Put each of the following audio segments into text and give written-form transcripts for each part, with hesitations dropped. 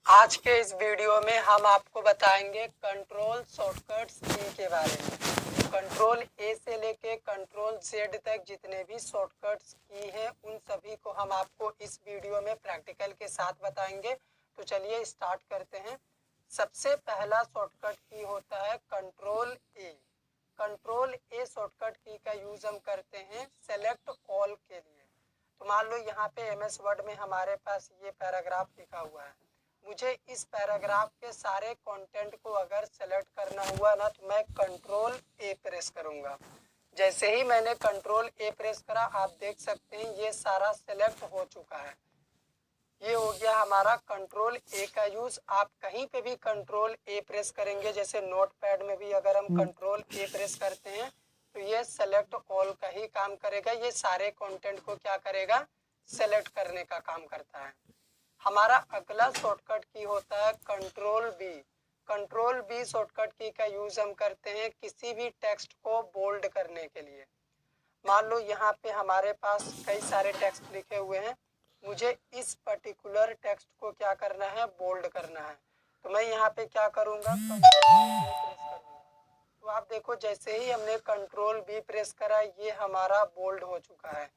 आज के इस वीडियो में हम आपको बताएंगे कंट्रोल शॉर्टकट्स की के बारे में। कंट्रोल ए से लेके कंट्रोल जेड तक जितने भी शॉर्टकट्स की हैं उन सभी को हम आपको इस वीडियो में प्रैक्टिकल के साथ बताएंगे। तो चलिए स्टार्ट करते हैं। सबसे पहला शॉर्टकट की होता है कंट्रोल ए। कंट्रोल ए शॉर्टकट की का यूज हम करते हैं सेलेक्ट ऑल के लिए। तो मान लो यहाँ पे एमएस वर्ड में हमारे पास ये पैराग्राफ लिखा हुआ है। मुझे इस पैराग्राफ के सारे कंटेंट को अगर सेलेक्ट करना हुआ ना तो मैं कंट्रोल ए प्रेस करूंगा। जैसे ही मैंने कंट्रोल ए प्रेस करा आप देख सकते हैं ये सारा सेलेक्ट हो चुका है। ये हो गया हमारा कंट्रोल ए का यूज। आप कहीं पे भी कंट्रोल ए प्रेस करेंगे, जैसे नोटपैड में भी अगर हम कंट्रोल ए प्रेस करते हैं तो ये सेलेक्ट ऑल का ही काम करेगा। ये सारे कंटेंट को क्या करेगा, सेलेक्ट करने का काम करता है। हमारा अगला शॉर्टकट की होता है control B. Control B shortcut key का यूज हम करते हैं किसी भी टेक्स्ट को बोल्ड करने के लिए। मान लो यहाँ पे हमारे पास कई सारे टेक्स्ट लिखे हुए हैं, मुझे इस पर्टिकुलर टेक्स्ट को क्या करना है, बोल्ड करना है। तो मैं यहाँ पे क्या करूँगा, कंट्रोल बी प्रेस करूँगा। तो आप देखो जैसे ही हमने कंट्रोल बी प्रेस करा ये हमारा बोल्ड हो चुका है।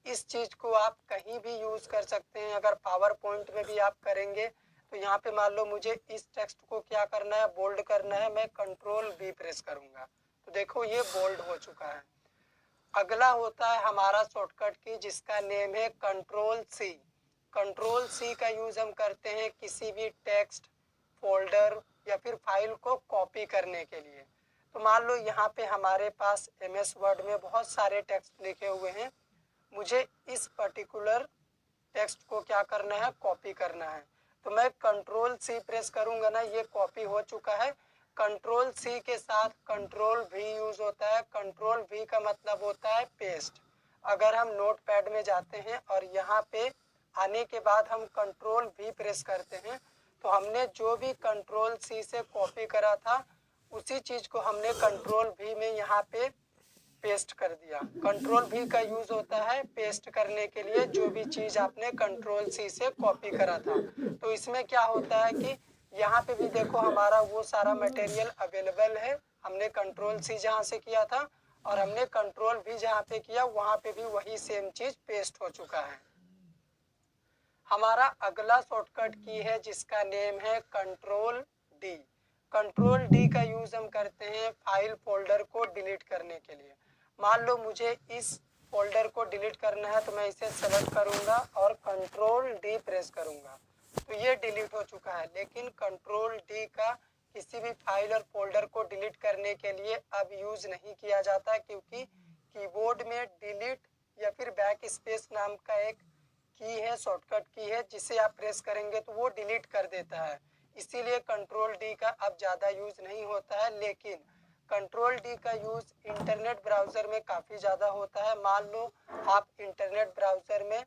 इस चीज को आप कहीं भी यूज कर सकते हैं। अगर पावर पॉइंट में भी आप करेंगे तो यहाँ पे मान लो मुझे इस टेक्स्ट को क्या करना है, बोल्ड करना है, मैं कंट्रोल बी प्रेस करूंगा तो देखो ये बोल्ड हो चुका है। अगला होता है हमारा शॉर्टकट की जिसका नेम है कंट्रोल सी। कंट्रोल सी का यूज हम करते हैं किसी भी टेक्स्ट, फोल्डर या फिर फाइल को कॉपी करने के लिए। तो मान लो यहाँ पे हमारे पास एमएस वर्ड में बहुत सारे टेक्स्ट लिखे हुए हैं, मुझे इस पर्टिकुलर टेक्स्ट को क्या करना है, कॉपी करना है। तो मैं कंट्रोल सी प्रेस करूंगा ना, ये कॉपी हो चुका है। कंट्रोल सी के साथ कंट्रोल वी यूज होता है। कंट्रोल वी का मतलब होता है पेस्ट। अगर हम नोटपैड में जाते हैं और यहाँ पे आने के बाद हम कंट्रोल वी प्रेस करते हैं तो हमने जो भी कंट्रोल सी से कॉपी करा था उसी चीज को हमने कंट्रोल वी में यहाँ पे पेस्ट कर दिया। कंट्रोल भी का यूज होता है पेस्ट करने के लिए, जो भी चीज आपने कंट्रोल सी से कॉपी करा था। तो इसमें क्या होता है कि यहाँ पे भी देखो हमारा वो सारा मटेरियल अवेलेबल है। हमने कंट्रोल सी जहाँ से किया था और हमने कंट्रोल भी जहाँ पे किया वहाँ पे भी वही सेम चीज पेस्ट हो चुका है। हमारा अगला शॉर्टकट की है जिसका नेम है कंट्रोल डी। कंट्रोल डी का यूज हम करते हैं फाइल फोल्डर को डिलीट करने के लिए। मान लो मुझे इस फोल्डर को डिलीट करना है तो मैं इसे सेलेक्ट करूंगा और कंट्रोल डी प्रेस करूंगा तो ये डिलीट हो चुका है। लेकिन कंट्रोल डी का किसी भी फाइल और फोल्डर को डिलीट करने के लिए अब यूज नहीं किया जाता क्योंकि कीबोर्ड में डिलीट या फिर बैक स्पेस नाम का एक की है, शॉर्टकट की है, जिसे आप प्रेस करेंगे तो वो डिलीट कर देता है। इसीलिए कंट्रोल डी का अब ज़्यादा यूज नहीं होता है। लेकिन कंट्रोल डी का यूज इंटरनेट ब्राउज़र में काफ़ी ज़्यादा होता है। मान लो आप इंटरनेट ब्राउज़र में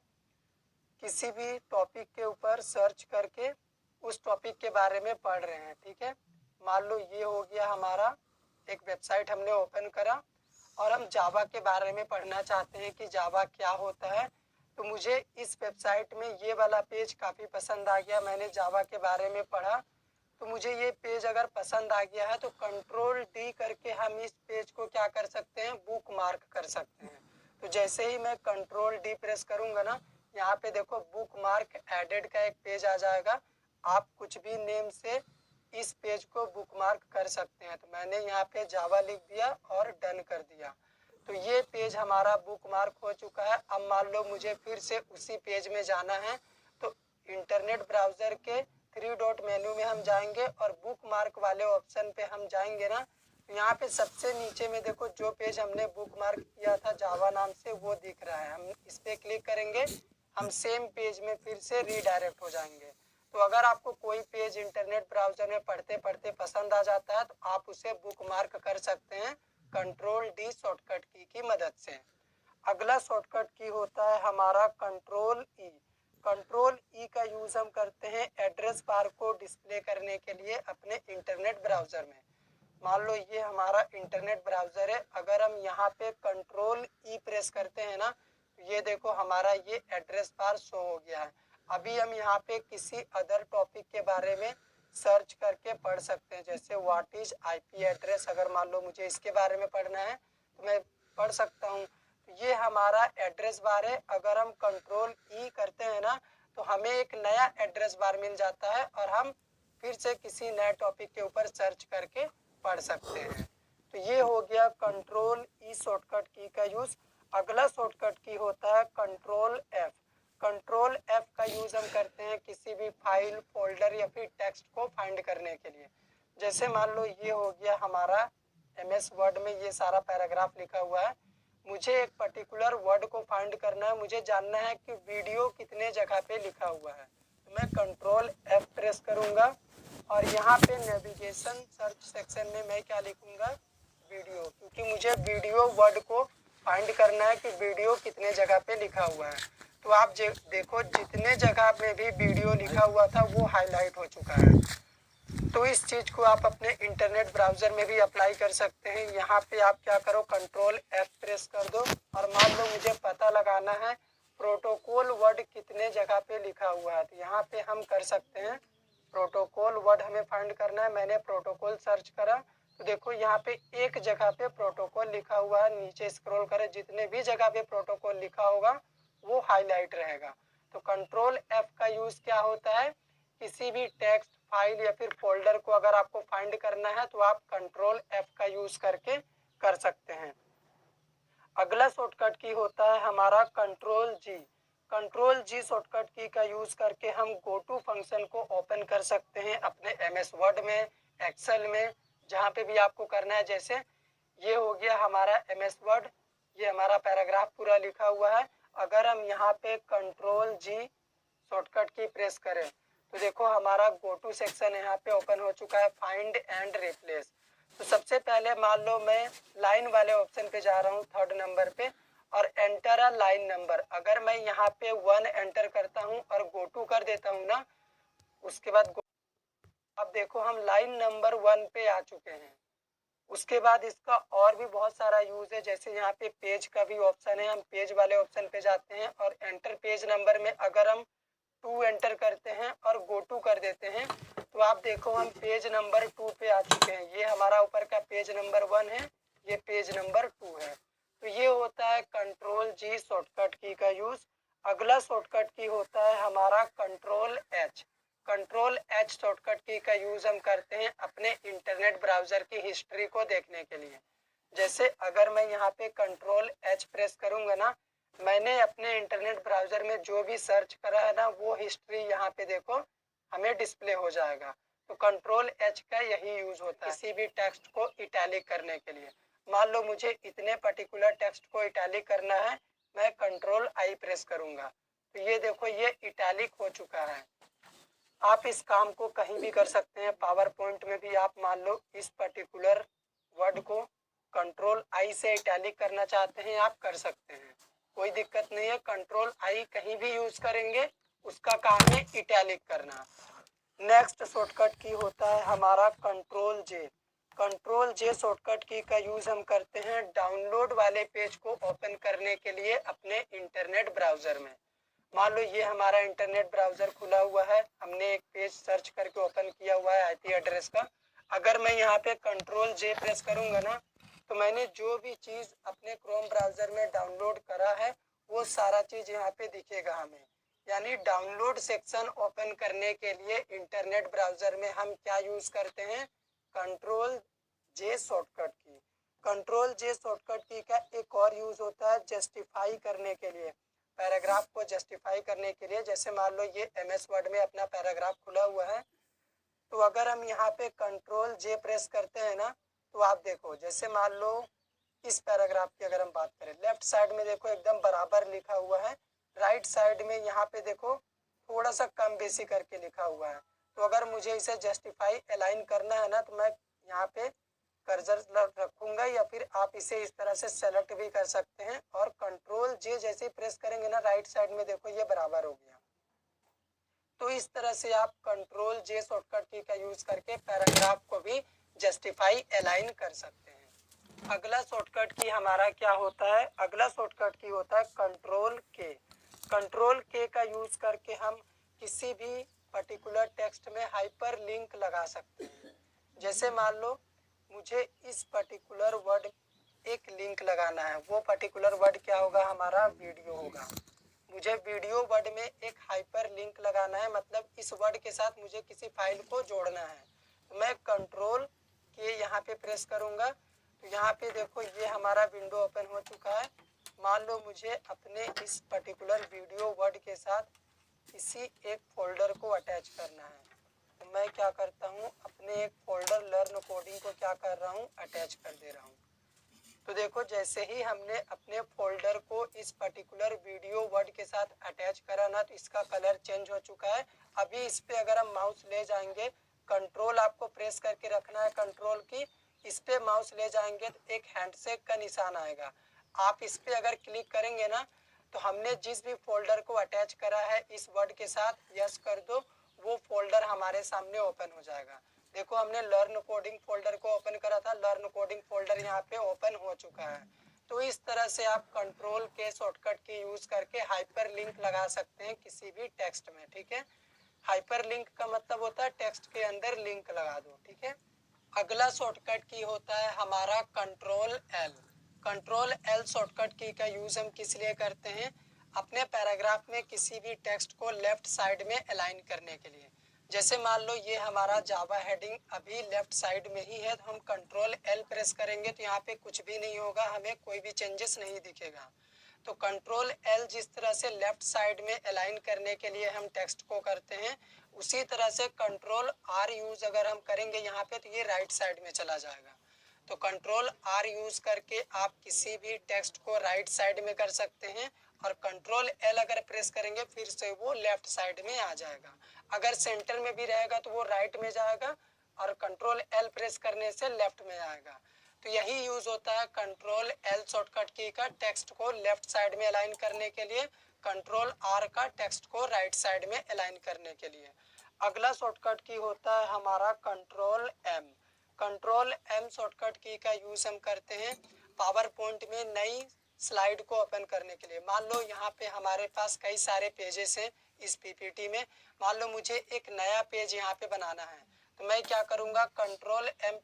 किसी भी टॉपिक के ऊपर सर्च करके उस टॉपिक के बारे में पढ़ रहे हैं, ठीक है। मान लो ये हो गया हमारा एक वेबसाइट हमने ओपन करा और हम जावा के बारे में पढ़ना चाहते हैं कि जावा क्या होता है। तो मुझे इस वेबसाइट में ये वाला पेज काफ़ी पसंद आ गया, मैंने जावा के बारे में पढ़ा तो मुझे ये पेज अगर पसंद आ गया है तो कंट्रोल डी करके हम इस पेज को क्या कर सकते हैं, बुक मार्क कर सकते हैं। तो जैसे ही मैं कंट्रोल डी प्रेस करूंगा ना, यहाँ पे देखो बुक मार्क एडेड का एक पेज आ जाएगा। आप कुछ भी नेम से इस पेज को बुक मार्क कर सकते हैं। तो मैंने यहाँ पे जावा लिख दिया और डन कर दिया तो ये पेज हमारा बुक मार्क हो चुका है। अब मान लो मुझे फिर से उसी पेज में जाना है तो इंटरनेट ब्राउज़र के थ्री डॉट मेन्यू में हम जाएंगे और बुक मार्क वाले ऑप्शन पे हम जाएंगे ना, तो यहाँ पे सबसे नीचे में देखो जो पेज हमने बुक मार्क किया था जावा नाम से वो दिख रहा है। हम इस पे क्लिक करेंगे, हम सेम पेज में फिर से रीडायरेक्ट हो जाएंगे। तो अगर आपको कोई पेज इंटरनेट ब्राउज़र में पढ़ते पढ़ते पसंद आ जाता है तो आप उसे बुक मार्क कर सकते हैं कंट्रोल डी शॉर्टकट की मदद से। अगला शॉर्टकट की होता है हमारा कंट्रोल ई। कंट्रोल ई का यूज हम करते हैं एड्रेस बार को डिस्प्ले करने के लिए अपने इंटरनेट ब्राउज़र में। मान लो ये हमारा इंटरनेट ब्राउज़र है, अगर हम यहाँ पे कंट्रोल ई प्रेस करते हैं ना तो ये देखो हमारा ये एड्रेस बार शो हो गया है। अभी हम यहाँ पे किसी अदर टॉपिक के बारे में सर्च करके पढ़ सकते हैं, जैसे व्हाट इज आईपी एड्रेस। अगर मान लो मुझे इसके बारे में पढ़ना है तो मैं पढ़ सकता हूँ। ये हमारा एड्रेस बार है। अगर हम कंट्रोल ई करते हैं ना तो हमें एक नया एड्रेस बार मिल जाता है और हम फिर से किसी नए टॉपिक के ऊपर सर्च करके पढ़ सकते हैं। तो ये हो गया कंट्रोल ई शॉर्टकट की का यूज। अगला शॉर्टकट की होता है कंट्रोल एफ। कंट्रोल एफ का यूज हम करते हैं किसी भी फाइल, फोल्डर या फिर टेक्स्ट को फाइंड करने के लिए। जैसे मान लो ये हो गया हमारा एमएस वर्ड में ये सारा पैराग्राफ लिखा हुआ है। मुझे एक पर्टिकुलर वर्ड को फाइंड करना है, मुझे जानना है कि वीडियो कितने जगह पे लिखा हुआ है। तो मैं कंट्रोल एफ प्रेस करूंगा और यहाँ पे नेविगेशन सर्च सेक्शन में मैं क्या लिखूंगा, वीडियो, क्योंकि मुझे वीडियो वर्ड को फाइंड करना है कि वीडियो कितने जगह पे लिखा हुआ है। तो आप देखो जितने जगह पे भी वीडियो लिखा हुआ था वो हाईलाइट हो चुका है। तो इस चीज को आप अपने इंटरनेट ब्राउजर में भी अप्लाई कर सकते हैं। यहाँ पे आप क्या करो, कंट्रोल एफ प्रेस कर दो और मान लो मुझे पता लगाना है प्रोटोकॉल वर्ड कितने जगह पे लिखा हुआ है। तो यहाँ पे हम कर सकते हैं प्रोटोकॉल वर्ड हमें फाइंड करना है। मैंने प्रोटोकॉल सर्च करा तो देखो यहाँ पे एक जगह पे प्रोटोकॉल लिखा हुआ है। नीचे स्क्रॉल करें, जितने भी जगह पे प्रोटोकॉल लिखा होगा वो हाईलाइट रहेगा। तो कंट्रोल एफ का यूज क्या होता है, किसी भी टेक्स्ट, फाइल या फिर फोल्डर को अगर आपको फाइंड करना है तो आप कंट्रोल एफ का यूज करके कर सकते हैं। अगला शॉर्टकट की होता है हमारा कंट्रोल जी। कंट्रोल जी शॉर्टकट की का यूज करके हम गो टू फंक्शन को ओपन कर सकते हैं अपने एमएस वर्ड में, एक्सेल में, जहाँ पे भी आपको करना है। जैसे ये हो गया हमारा एमएस वर्ड, ये हमारा पैराग्राफ पूरा लिखा हुआ है। अगर हम यहाँ पे कंट्रोल जी शॉर्टकट की प्रेस करें तो देखो हमारा गो टू सेक्शन यहाँ पे ओपन हो चुका है, फाइंड एंड रिप्लेस। तो सबसे पहले मान लो मैं लाइन वाले ऑप्शन पे जा रहा हूँ, थर्ड नंबर पे, और एंटर अ लाइन नंबर। अगर मैं यहाँ पे 1 एंटर करता हूँ और गो टू कर देता हूँ ना, उसके बाद अब देखो हम लाइन नंबर 1 पे आ चुके हैं। उसके बाद इसका और भी बहुत सारा यूज है, जैसे यहाँ पे पेज का भी ऑप्शन है। हम पेज वाले ऑप्शन पे जाते हैं और एंटर पेज नंबर में अगर हम 2 एंटर करते हैं और गो टू कर देते हैं तो आप देखो हम पेज नंबर 2 पे आ चुके हैं। ये हमारा ऊपर का पेज नंबर 1 है, ये पेज नंबर 2 है। तो ये होता है कंट्रोल जी शॉर्टकट की का यूज। अगला शॉर्टकट की होता है हमारा control H. Control H shortcut key का यूज हम करते हैं अपने इंटरनेट ब्राउजर की हिस्ट्री को देखने के लिए। जैसे अगर मैं यहाँ पे कंट्रोल एच प्रेस करूंगा ना, मैंने अपने इंटरनेट ब्राउजर में जो भी सर्च करा है ना वो हिस्ट्री यहाँ पे देखो हमें डिस्प्ले हो जाएगा। तो कंट्रोल एच का यही यूज होता है किसी भी टेक्स्ट को इटैलिक करने के लिए। मान लो मुझे इतने पर्टिकुलर टेक्स्ट को इटैलिक करना है, मैं कंट्रोल आई प्रेस करूंगा तो ये देखो ये इटैलिक हो चुका है। आप इस काम को कहीं भी कर सकते हैं। पावर पॉइंट में भी आप मान लो इस पर्टिकुलर वर्ड को कंट्रोल आई से इटैलिक करना चाहते हैं, आप कर सकते हैं, कोई दिक्कत नहीं है। कंट्रोल आई कहीं भी यूज करेंगे, उसका काम है इटैलिक करना। नेक्स्ट शॉर्टकट की होता है हमारा कंट्रोल जे। कंट्रोल जे शॉर्टकट की का यूज हम करते हैं डाउनलोड वाले पेज को ओपन करने के लिए अपने इंटरनेट ब्राउजर में। मान लो ये हमारा इंटरनेट ब्राउजर खुला हुआ है, हमने एक पेज सर्च करके ओपन किया हुआ है आईपी एड्रेस का। अगर मैं यहाँ पे कंट्रोल जे प्रेस करूंगा ना तो मैंने जो भी चीज अपने क्रोम ब्राउजर में डाउनलोड करा है वो सारा चीज यहाँ पे दिखेगा हमें। यानी डाउनलोड सेक्शन ओपन करने के लिए इंटरनेट ब्राउजर में हम क्या यूज करते हैं, कंट्रोल जे शॉर्टकट की। कंट्रोल जे शॉर्टकट की का एक और यूज होता है जस्टिफाई करने के लिए, पैराग्राफ को जस्टिफाई करने के लिए। जैसे मान लो ये एमएस वर्ड में अपना पैराग्राफ खुला हुआ है, तो अगर हम यहाँ पे कंट्रोल जे प्रेस करते हैं ना तो आप देखो, जैसे मान लो इस पैराग्राफ की अगर हम बात करें, लेफ्ट साइड में देखो एकदम बराबर लिखा हुआ है, राइट साइड में यहाँ पे देखो थोड़ा सा कम बेसी करके लिखा हुआ है। तो अगर मुझे इसे जस्टिफाई अलाइन करना है ना तो मैं यहाँ पे कर्सर रखूंगा या फिर आप इसे इस तरह से सेलेक्ट भी कर सकते हैं और कंट्रोल जे जैसे प्रेस करेंगे ना राइट साइड में देखो ये बराबर हो गया। तो इस तरह से आप कंट्रोल जे शॉर्टकट की का यूज करके पैराग्राफ को भी जस्टिफाई अलाइन कर सकते हैं। अगला शॉर्टकट की हमारा क्या होता है, अगला शॉर्टकट की होता है कंट्रोल के। कंट्रोल के का यूज करके हम किसी भी पर्टिकुलर टेक्स्ट में हाइपर लिंक लगा सकते हैं। जैसे मान लो मुझे इस पर्टिकुलर वर्ड एक लिंक लगाना है, वो पर्टिकुलर वर्ड क्या होगा, हमारा वीडियो होगा। मुझे वीडियो वर्ड में एक हाइपर लिंक लगाना है, मतलब इस वर्ड के साथ मुझे किसी फाइल को जोड़ना है। तो मैं कंट्रोल के यहाँ पे प्रेस करूँगा, तो यहाँ पे देखो ये हमारा विंडो ओपन हो चुका है। मान लो मुझे अपने इस पर्टिकुलर वीडियो वर्ड के साथ किसी एक फोल्डर को अटैच करना है। तो मैं क्या करता हूँ, अपने एक फोल्डर लर्न कोडिंग को क्या कर रहा हूँ, अटैच कर दे रहा हूँ। तो देखो जैसे ही हमने अपने फोल्डर को इस पर्टिकुलर वीडियो वर्ड के साथ अटैच करा ना, तो इसका कलर चेंज हो चुका है। अभी इस पे अगर हम माउस ले जाएंगे, कंट्रोल आपको प्रेस करके रखना है, कंट्रोल की, इस पे माउस ले जाएंगे तो एक हैंडशेक का निशान आएगा। आप इस पे अगर क्लिक करेंगे ना, तो हमने जिस भी फोल्डर को अटैच करा है इस वर्ड के साथ, यस कर दो, वो फोल्डर हमारे सामने ओपन हो जाएगा। देखो हमने लर्न कोडिंग फोल्डर को ओपन करा था, लर्न कोडिंग फोल्डर यहाँ पे ओपन हो चुका है। तो इस तरह से आप कंट्रोल के शॉर्टकट की यूज करके हाइपर लिंक लगा सकते हैं किसी भी टेक्स्ट में, ठीक है। हाइपर लिंक का मतलब होता है टेक्स्ट के अंदर लिंक लगा दो, ठीक है। अगला शॉर्टकट की होता है हमारा control L. Control L shortcut key का यूज हम किस लिए करते हैं, अपने पैराग्राफ में किसी भी टेक्स्ट को लेफ्ट साइड में अलाइन करने के लिए। जैसे मान लो ये हमारा जावा हेडिंग अभी लेफ्ट साइड में ही है, तो हम कंट्रोल एल प्रेस करेंगे तो यहाँ पे कुछ भी नहीं होगा, हमें कोई भी चेंजेस नहीं दिखेगा। तो कंट्रोल एल जिस तरह से लेफ्ट साइड में अलाइन करने के लिए हम टेक्स्ट को करते हैं, उसी तरह से कंट्रोल आर यूज अगर हम करेंगे यहाँ पे, तो ये राइट साइड में चला जाएगा। तो कंट्रोल आर यूज करके आप किसी भी टेक्स्ट को राइट साइड में कर सकते हैं, और कंट्रोल एल अगर प्रेस करेंगे फिर से वो लेफ्ट साइड में आ जाएगा। अगर सेंटर में भी रहेगा तो वो राइट में जाएगा, और कंट्रोल एल प्रेस करने से लेफ्ट में आएगा। तो यही यूज होता है कंट्रोल एल शॉर्टकट की का टेक्स्ट को लेफ्ट साइड में अलाइन करने के लिए, कंट्रोल आर का टेक्स्ट को राइट साइड में अलाइन करने के लिए। अगला शॉर्टकट की होता है हमारा control M. Control M shortcut key का यूज हम करते हैं पावर पॉइंट में नई स्लाइड को ओपन करने के लिए। मान लो यहाँ पे हमारे पास कई सारे पेजेस हैं इस पीपीटी में, मान लो मुझे एक नया पेज यहाँ पे बनाना है, तो मैं क्या करूँगा, कंट्रोल एम